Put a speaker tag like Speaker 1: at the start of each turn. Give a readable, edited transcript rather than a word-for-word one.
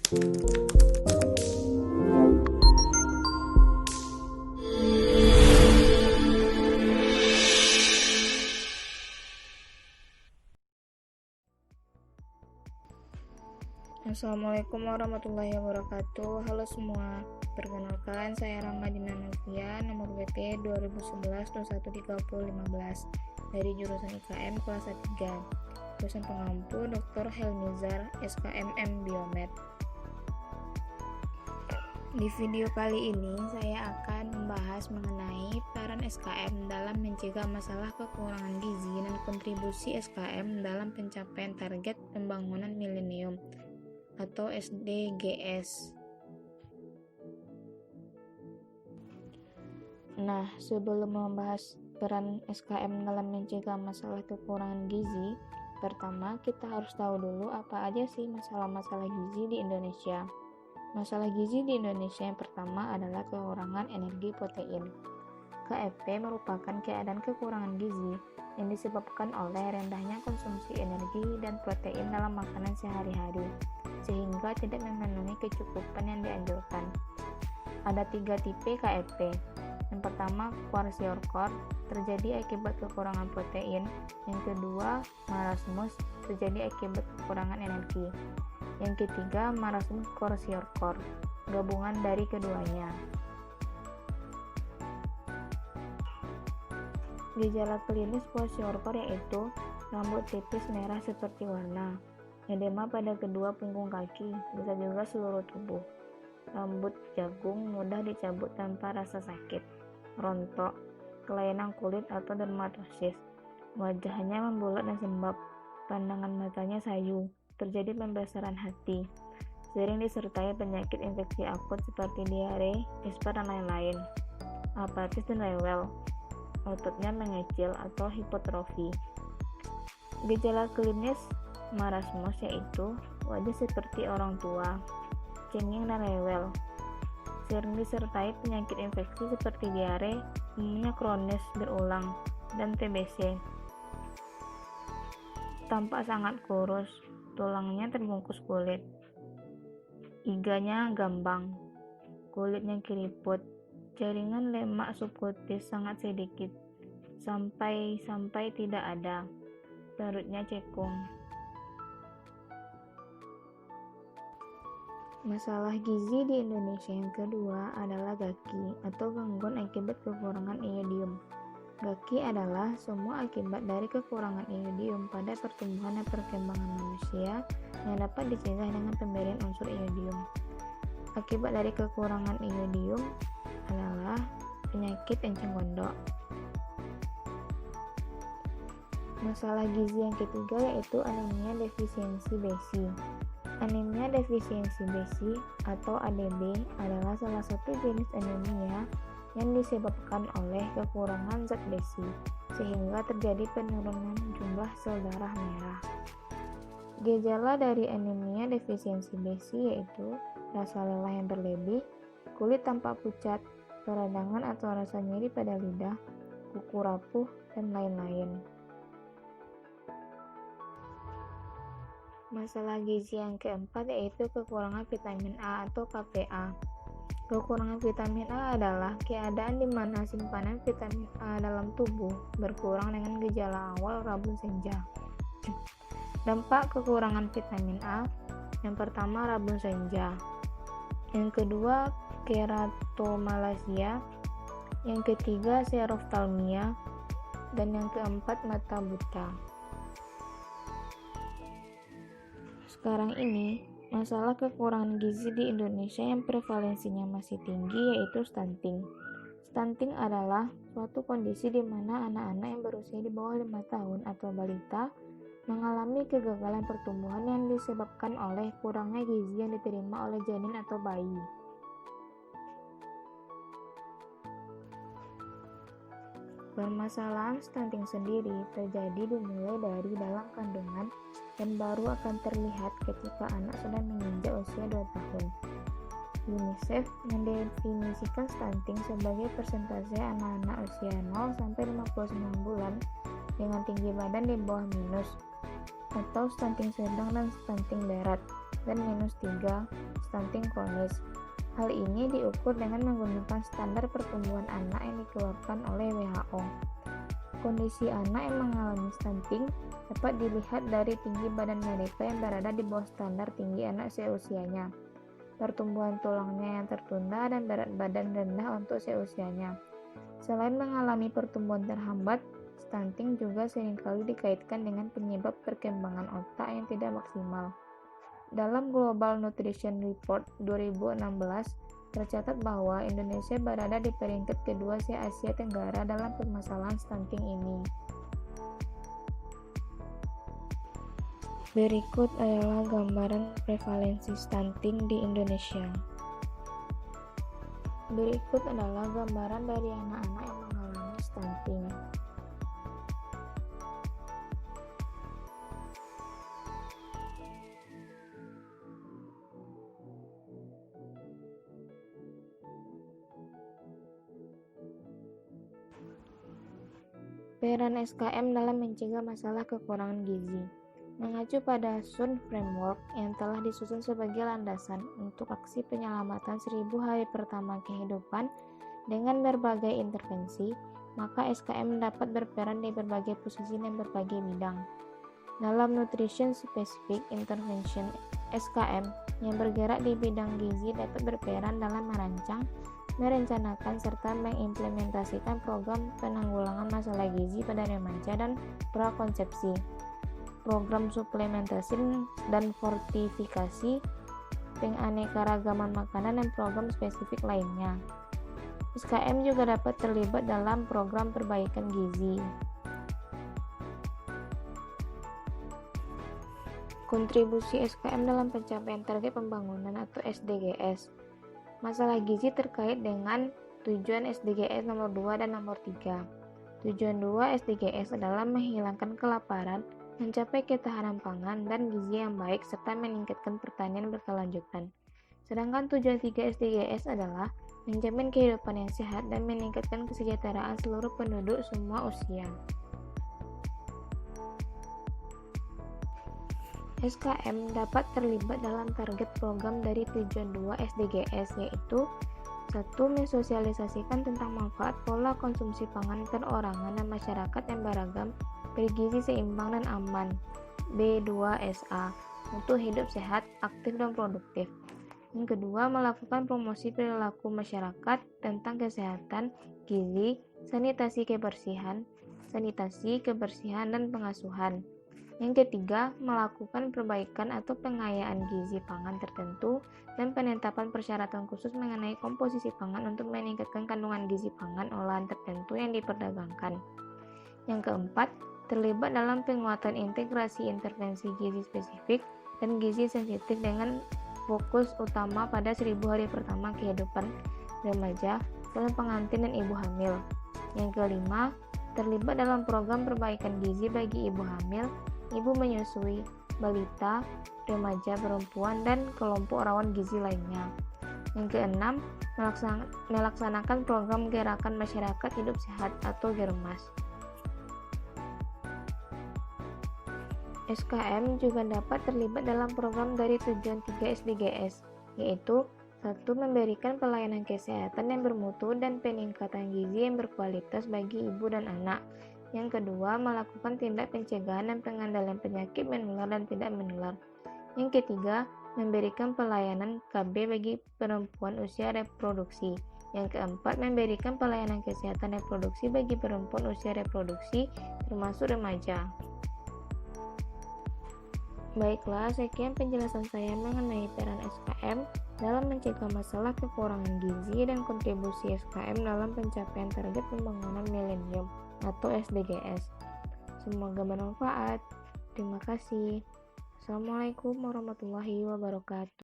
Speaker 1: Assalamualaikum warahmatullahi wabarakatuh. Halo semua, perkenalkan saya Ramadina Novia, nomor WP 2011-213015 dari jurusan IKM kelas 3. Dosen pengampu Dr. Helmizar, SKMM Biomed. Di video kali ini saya akan membahas mengenai peran SKM dalam mencegah masalah kekurangan gizi dan kontribusi SKM dalam pencapaian target pembangunan milenium atau SDGs. Nah, sebelum membahas peran SKM dalam mencegah masalah kekurangan gizi, pertama kita harus tahu dulu apa aja sih masalah-masalah gizi di Indonesia. Masalah gizi di Indonesia yang pertama adalah kekurangan energi protein. KEP merupakan keadaan kekurangan gizi yang disebabkan oleh rendahnya konsumsi energi dan protein dalam makanan sehari-hari, sehingga tidak memenuhi kecukupan yang dianjurkan. Ada 3 tipe KEP. Yang pertama, kwashiorkor, terjadi akibat kekurangan protein. Yang kedua, marasmus, terjadi akibat kekurangan energi. Yang ketiga, marasmus kwashiorkor, gabungan dari keduanya. Gejala klinis kwashiorkor yaitu rambut tipis merah seperti warna, edema pada kedua punggung kaki, bisa juga seluruh tubuh, rambut jagung mudah dicabut tanpa rasa sakit, rontok, kelainan kulit atau dermatosis, wajahnya membulat dan sembab, pandangan matanya sayu, terjadi pembesaran hati, sering disertai penyakit infeksi akut seperti diare, ispa dan lain-lain, apatis dan rewel, ototnya mengecil atau hipotrofi. Gejala klinis marasmus yaitu wajah seperti orang tua, cengeng dan rewel, sering disertai penyakit infeksi seperti diare, umumnya kronis berulang, dan TBC. Tampak sangat kurus, tulangnya terbungkus kulit, iganya gambang, kulitnya keriput, jaringan lemak subkutis sangat sedikit, sampai tidak ada, perutnya cekung. Masalah gizi di Indonesia yang kedua adalah GAKI atau gangguan akibat kekurangan iodium. GAKI adalah semua akibat dari kekurangan iodium pada pertumbuhan dan perkembangan manusia yang dapat dicegah dengan pemberian unsur iodium. Akibat dari kekurangan iodium adalah penyakit encing gondok. Masalah gizi yang ketiga yaitu anemia defisiensi besi. Anemia defisiensi besi atau ADB adalah salah satu jenis anemia yang disebabkan oleh kekurangan zat besi, sehingga terjadi penurunan jumlah sel darah merah. Gejala dari anemia defisiensi besi yaitu rasa lelah yang berlebih, kulit tampak pucat, peradangan atau rasa nyeri pada lidah, kuku rapuh, dan lain-lain. Masalah gizi yang keempat yaitu kekurangan vitamin A atau KVA. Kekurangan vitamin A adalah keadaan di mana simpanan vitamin A dalam tubuh berkurang dengan gejala awal rabun senja. Dampak kekurangan vitamin A, yang pertama rabun senja, yang kedua keratomalacia, yang ketiga seroftalmia, dan yang keempat mata buta. Sekarang ini, masalah kekurangan gizi di Indonesia yang prevalensinya masih tinggi yaitu stunting. Stunting adalah suatu kondisi di mana anak-anak yang berusia di bawah 5 tahun atau balita mengalami kegagalan pertumbuhan yang disebabkan oleh kurangnya gizi yang diterima oleh janin atau bayi. Permasalahan stunting sendiri terjadi dimulai dari dalam kandungan dan baru akan terlihat ketika anak sudah menginjak usia 2 tahun. UNICEF mendefinisikan stunting sebagai persentase anak-anak usia 0 sampai 59 bulan dengan tinggi badan di bawah minus atau stunting sedang dan stunting berat, dan -3 stunting kronis. Hal ini diukur dengan menggunakan standar pertumbuhan anak yang dikeluarkan oleh WHO. Kondisi anak yang mengalami stunting dapat dilihat dari tinggi badan mereka yang berada di bawah standar tinggi anak seusianya, pertumbuhan tulangnya yang tertunda, dan berat badan rendah untuk seusianya. Selain mengalami pertumbuhan terhambat, stunting juga seringkali dikaitkan dengan penyebab perkembangan otak yang tidak maksimal. Dalam Global Nutrition Report 2016, tercatat bahwa Indonesia berada di peringkat kedua se-Asia Tenggara dalam permasalahan stunting ini. Berikut adalah gambaran prevalensi stunting di Indonesia. Berikut adalah gambaran dari anak-anak yang mengalami stunting. Peran SKM dalam mencegah masalah kekurangan gizi. Mengacu pada Sun Framework yang telah disusun sebagai landasan untuk aksi penyelamatan 1000 hari pertama kehidupan dengan berbagai intervensi, maka SKM dapat berperan di berbagai posisi dan berbagai bidang. Dalam Nutrition Specific Intervention, SKM yang bergerak di bidang gizi dapat berperan dalam merancang, merencanakan, serta mengimplementasikan program penanggulangan masalah gizi pada remaja dan prakonsepsi, program suplementasi dan fortifikasi, penganekaragaman makanan, dan program spesifik lainnya. SKM juga dapat terlibat dalam program perbaikan gizi. Kontribusi SKM dalam pencapaian target pembangunan atau SDGs. Masalah gizi terkait dengan tujuan SDGs nomor 2 dan nomor 3. Tujuan 2 SDGs adalah menghilangkan kelaparan, mencapai ketahanan pangan dan gizi yang baik, serta meningkatkan pertanian berkelanjutan. Sedangkan tujuan 3 SDGs adalah menjamin kehidupan yang sehat dan meningkatkan kesejahteraan seluruh penduduk semua usia. SKM dapat terlibat dalam target program dari tujuan 2 SDGs, yaitu 1. Mensosialisasikan tentang manfaat pola konsumsi pangan perorangan dan masyarakat yang beragam, bergizi seimbang dan aman. B2SA untuk hidup sehat, aktif dan produktif. Yang kedua, melakukan promosi perilaku masyarakat tentang kesehatan, gizi, sanitasi, kebersihan, dan pengasuhan. Yang ketiga, melakukan perbaikan atau pengayaan gizi pangan tertentu dan penetapan persyaratan khusus mengenai komposisi pangan untuk meningkatkan kandungan gizi pangan olahan tertentu yang diperdagangkan. Yang keempat, terlibat dalam penguatan integrasi intervensi gizi spesifik dan gizi sensitif dengan fokus utama pada 1000 hari pertama kehidupan remaja, calon pengantin, dan ibu hamil. Yang kelima, terlibat dalam program perbaikan gizi bagi ibu hamil, ibu menyusui, balita, remaja perempuan, dan kelompok rawan gizi lainnya. Yang keenam, melaksanakan program gerakan masyarakat hidup sehat atau Germas. SKM juga dapat terlibat dalam program dari tujuan 3 SDGs, yaitu 1. Memberikan pelayanan kesehatan yang bermutu dan peningkatan gizi yang berkualitas bagi ibu dan anak. Yang kedua, melakukan tindak pencegahan dan pengendalian penyakit menular dan tidak menular. Yang ketiga, memberikan pelayanan KB bagi perempuan usia reproduksi. Yang keempat, memberikan pelayanan kesehatan reproduksi bagi perempuan usia reproduksi, termasuk remaja. Baiklah, sekian penjelasan saya mengenai peran SKM dalam mencegah masalah kekurangan gizi dan kontribusi SKM dalam pencapaian target pembangunan milenium atau SDGs. Semoga bermanfaat. Terima kasih. Assalamualaikum warahmatullahi wabarakatuh.